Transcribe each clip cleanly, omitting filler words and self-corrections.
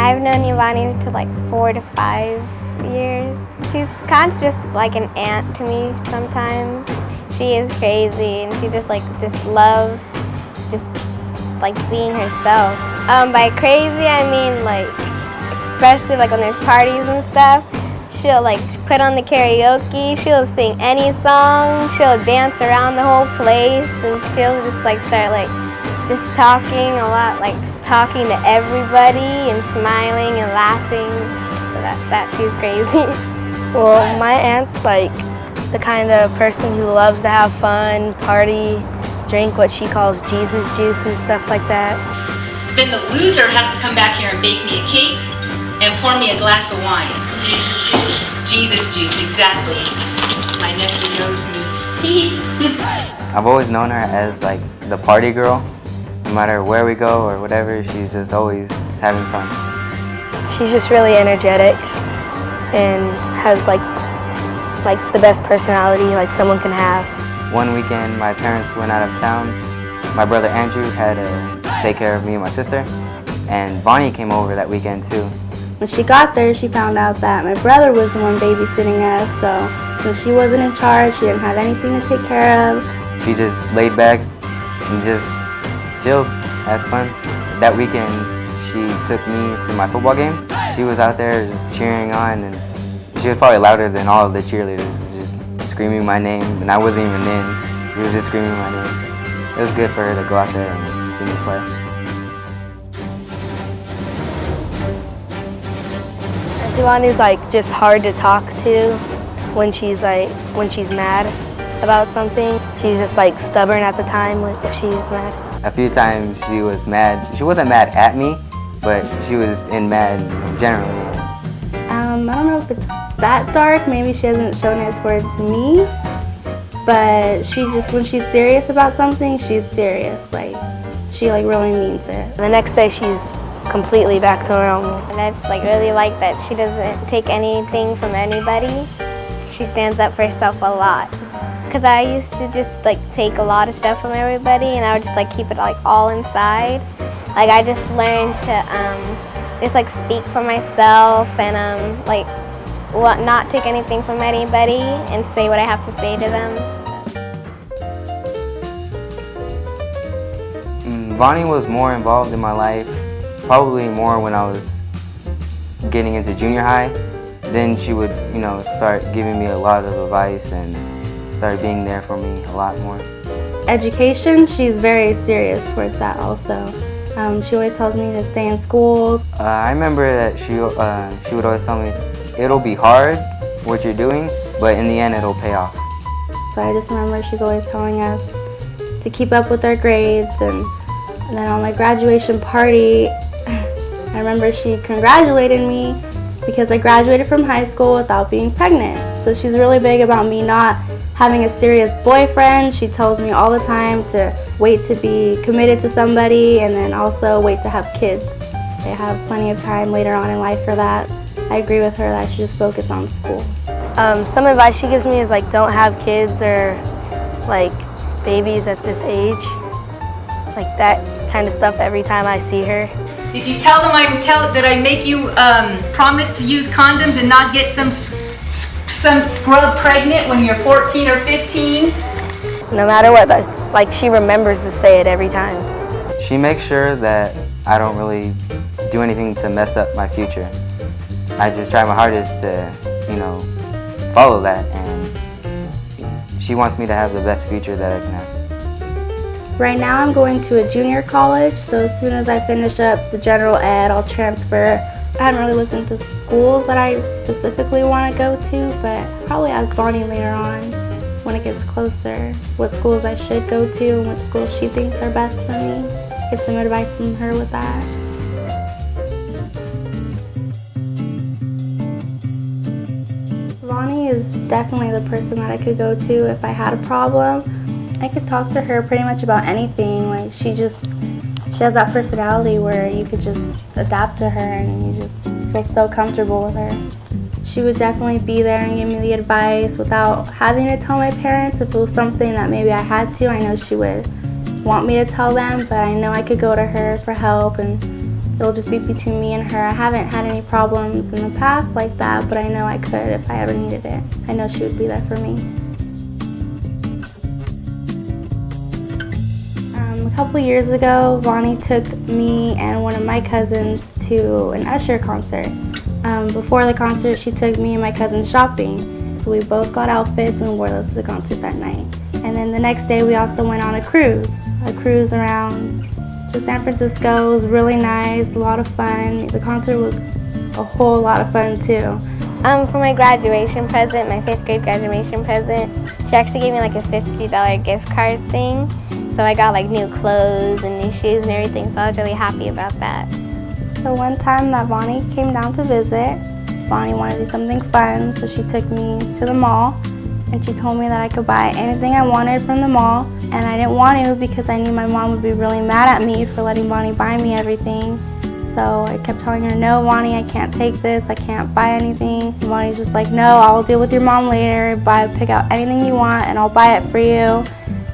I've known YaVaughnie to like 4 to 5 years. She's kind of just like an aunt to me sometimes. She is crazy and she just loves just like being herself. By crazy I mean like, especially like when there's parties and stuff, she'll like put on the karaoke, she'll sing any song, she'll dance around the whole place, and she'll just like start like just talking a lot, like just talking to everybody and smiling and laughing. So that she's crazy. Well, my aunt's like the kind of person who loves to have fun, party, drink what she calls Jesus juice and stuff like that. Then the loser has to come back here and bake me a cake and pour me a glass of wine. Jesus juice? Jesus juice, exactly. My nephew knows me. I've always known her as like the party girl. No matter where we go or whatever, she's just always having fun. She's just really energetic and has like the best personality like someone can have. One weekend, my parents went out of town. My brother Andrew had to take care of me and my sister, and Vaughnie came over that weekend too. When she got there, she found out that my brother was the one babysitting us, so since she wasn't in charge, she didn't have anything to take care of. She just laid back and just chilled, had fun. That weekend, she took me to my football game. She was out there just cheering on, and she was probably louder than all of the cheerleaders, just screaming my name, and I wasn't even in. She was just screaming my name. It was good for her to go out there and see me play. YaVaughnie's like just hard to talk to when she's mad about something. She's just like stubborn at the time if she's mad. A few times she was mad. She wasn't mad at me, but she was mad generally. I don't know if it's that dark. Maybe she hasn't shown it towards me, but she just, when she's serious about something, she's serious. Like, she like really means it. The next day she's completely back to normal. And I just like really like that she doesn't take anything from anybody. She stands up for herself a lot. Because I used to just like take a lot of stuff from everybody, and I would just like keep it like all inside. Like I just learned to just like speak for myself and like not take anything from anybody and say what I have to say to them. Vaughnie was more involved in my life, probably more when I was getting into junior high. Then she would, start giving me a lot of advice and start being there for me a lot more. Education, she's very serious towards that also. She always tells me to stay in school. I remember that she would always tell me, it'll be hard what you're doing, but in the end it'll pay off. So I just remember she's always telling us to keep up with our grades, and then on my graduation party, I remember she congratulated me because I graduated from high school without being pregnant. So she's really big about me not having a serious boyfriend. She tells me all the time to wait to be committed to somebody and then also wait to have kids. They have plenty of time later on in life for that. I agree with her that I should just focus on school. Some advice she gives me is like don't have kids or like babies at this age. Like that kind of stuff every time I see her. Did you tell them that I make you promise to use condoms and not get some scrub pregnant when you're 14 or 15? No matter what, like she remembers to say it every time. She makes sure that I don't really do anything to mess up my future. I just try my hardest to, follow that, and she wants me to have the best future that I can have. Right now I'm going to a junior college, so as soon as I finish up the general ed, I'll transfer. I haven't really looked into schools that I specifically want to go to, but probably ask Vaughnie later on when it gets closer what schools I should go to and which schools she thinks are best for me. Get some advice from her with that. Vaughnie is definitely the person that I could go to if I had a problem. I could talk to her pretty much about anything. Like she has that personality where you could just adapt to her and you just feel so comfortable with her. She would definitely be there and give me the advice without having to tell my parents. If it was something that maybe I had to, I know she would want me to tell them, but I know I could go to her for help and it'll just be between me and her. I haven't had any problems in the past like that, but I know I could if I ever needed it. I know she would be there for me. A couple years ago, YaVaughnie took me and one of my cousins to an Usher concert. Before the concert, she took me and my cousin shopping. So we both got outfits and wore those to the concert that night. And then the next day, we also went on a cruise around just San Francisco. It was really nice, a lot of fun. The concert was a whole lot of fun too. For my graduation present, my 5th grade graduation present, she actually gave me like a $50 gift card thing. So I got like new clothes and new shoes and everything, so I was really happy about that. So one time that YaVaughnie came down to visit, YaVaughnie wanted to do something fun, so she took me to the mall and she told me that I could buy anything I wanted from the mall, and I didn't want to because I knew my mom would be really mad at me for letting YaVaughnie buy me everything. So I kept telling her, no, YaVaughnie, I can't take this, I can't buy anything. And YaVaughnie's just like, no, I'll deal with your mom later, pick out anything you want and I'll buy it for you.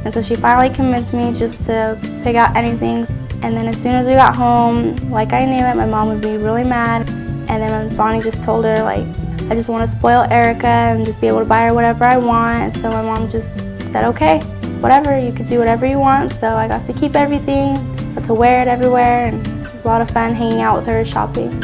And so she finally convinced me just to pick out anything. And then as soon as we got home, like I knew it, my mom would be really mad. And then YaVaughnie just told her, like, I just want to spoil Erica and just be able to buy her whatever I want. So my mom just said, okay, whatever, you could do whatever you want. So I got to keep everything, got to wear it everywhere, and it was a lot of fun hanging out with her shopping.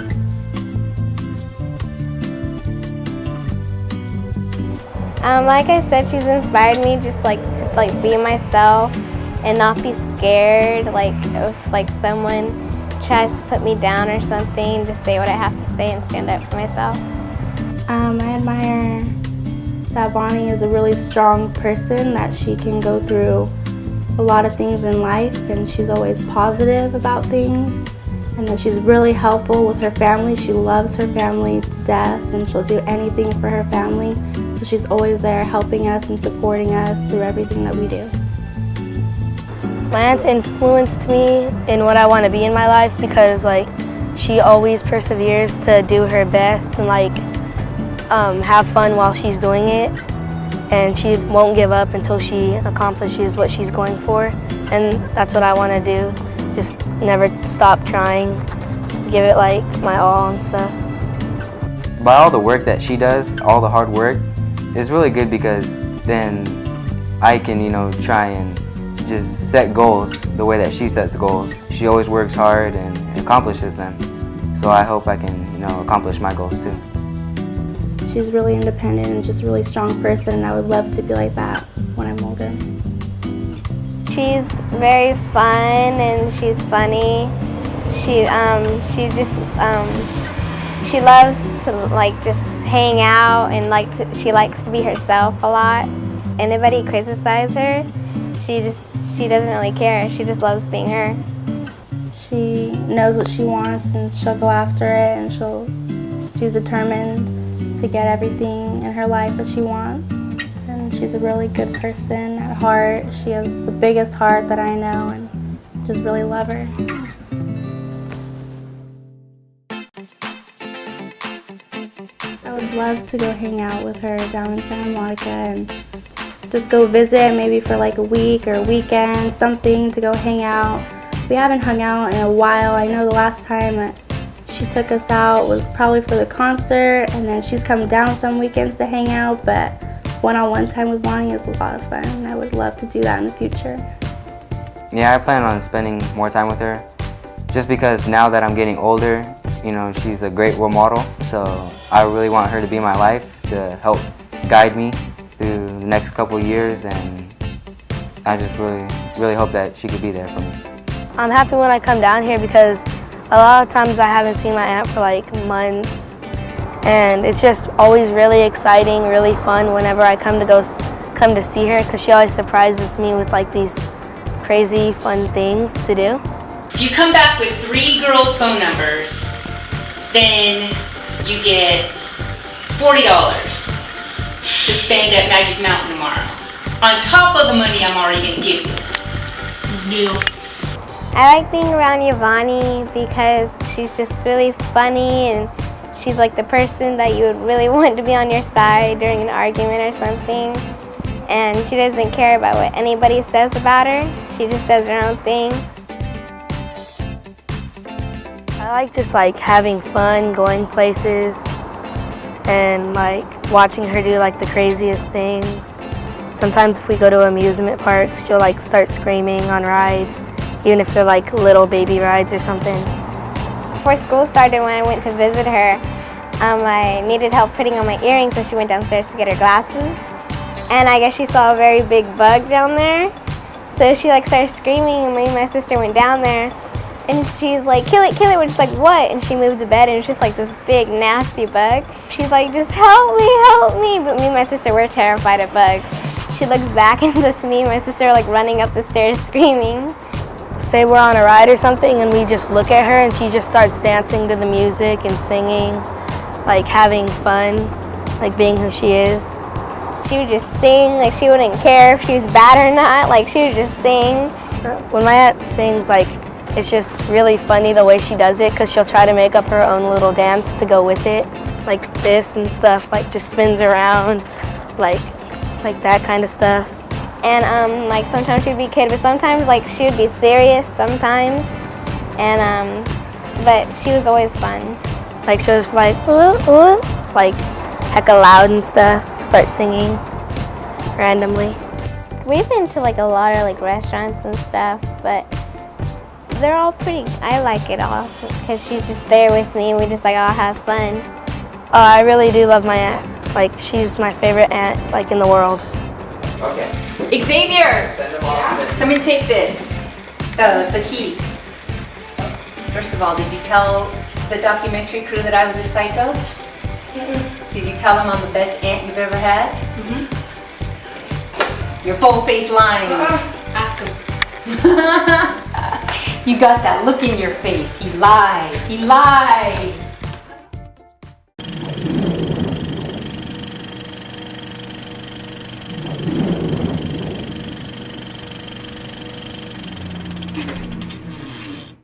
Like I said, she's inspired me just to be myself and not be scared. Like if like someone tries to put me down or something, just say what I have to say and stand up for myself. I admire that YaVaughnie is a really strong person, that she can go through a lot of things in life and she's always positive about things, and that she's really helpful with her family. She loves her family to death and she'll do anything for her family. So she's always there helping us and supporting us through everything that we do. My aunt's influenced me in what I want to be in my life because she always perseveres to do her best and have fun while she's doing it, and she won't give up until she accomplishes what she's going for, and that's what I want to do. Just never stop trying, give it my all and stuff. By all the work that she does, all the hard work, it's really good because then I can, try and just set goals the way that she sets goals. She always works hard and accomplishes them. So I hope I can, accomplish my goals too. She's really independent and just a really strong person, and I would love to be like that when I'm older. She's very fun and she's funny. She loves to just hang out and she likes to be herself a lot. Anybody criticize her, she doesn't really care. She just loves being her. She knows what she wants and she'll go after it, and she's determined to get everything in her life that she wants. And she's a really good person at heart. She has the biggest heart that I know, and just really love her. I would love to go hang out with her down in Santa Monica and just go visit, maybe for a week or a weekend, something to go hang out. We haven't hung out in a while. I know the last time she took us out was probably for the concert, and then she's come down some weekends to hang out, but one-on-one time with YaVaughnie is a lot of fun, and I would love to do that in the future. Yeah, I plan on spending more time with her, just because now that I'm getting older, she's a great role model, so I really want her to be in my life to help guide me through the next couple of years, and I just really hope that she could be there for me. I'm happy when I come down here because a lot of times I haven't seen my aunt for months, and it's just always really exciting, really fun whenever I come to see her, because she always surprises me with these crazy fun things to do. If you come back with 3 girls' phone numbers, then you get $40 to spend at Magic Mountain tomorrow, on top of the money I'm already going to give you. No. I like being around YaVaughnie because she's just really funny, and she's the person that you would really want to be on your side during an argument or something. And she doesn't care about what anybody says about her. She just does her own thing. I I like just like having fun, going places, and like watching her do like the craziest things. Sometimes if we go to amusement parks, she'll like start screaming on rides, even if they're like little baby rides or something. Before school started, when I went to visit her, I needed help putting on my earrings, so she went downstairs to get her glasses. And I guess she saw a very big bug down there. So she like started screaming, and me and my sister went down there. And she's like, kill it, kill it. We're just like, what? And she moved the bed, and it was just like this big, nasty bug. She's like, just help me, help me. But me and my sister, we're terrified of bugs. She looks back, and just me and my sister are like running up the stairs screaming. Say we're on a ride or something, and we just look at her, and she just starts dancing to the music and singing, like having fun, like being who she is. She would just sing, like she wouldn't care if she was bad or not, like she would just sing. When my aunt sings, like it's just really funny the way she does it, because she'll try to make up her own little dance to go with it, like this and stuff, like just spins around, like that kind of stuff. And like sometimes she'd be a kid, but sometimes like she would be serious sometimes. And but she was always fun. Like she was like ooh, ooh, like hecka loud and stuff, start singing randomly. We've been to like a lot of like restaurants and stuff, but they're all pretty, I like it all because she's just there with me and we just like all have fun. I really do love my aunt. Like she's my favorite aunt like in the world. Okay. Xavier, come and take this, the keys. First of all, did you tell the documentary crew that I was a psycho? Did you tell them I'm the best aunt you've ever had? You're full-face lying. Ask him. You got that look in your face. He lies. He lies.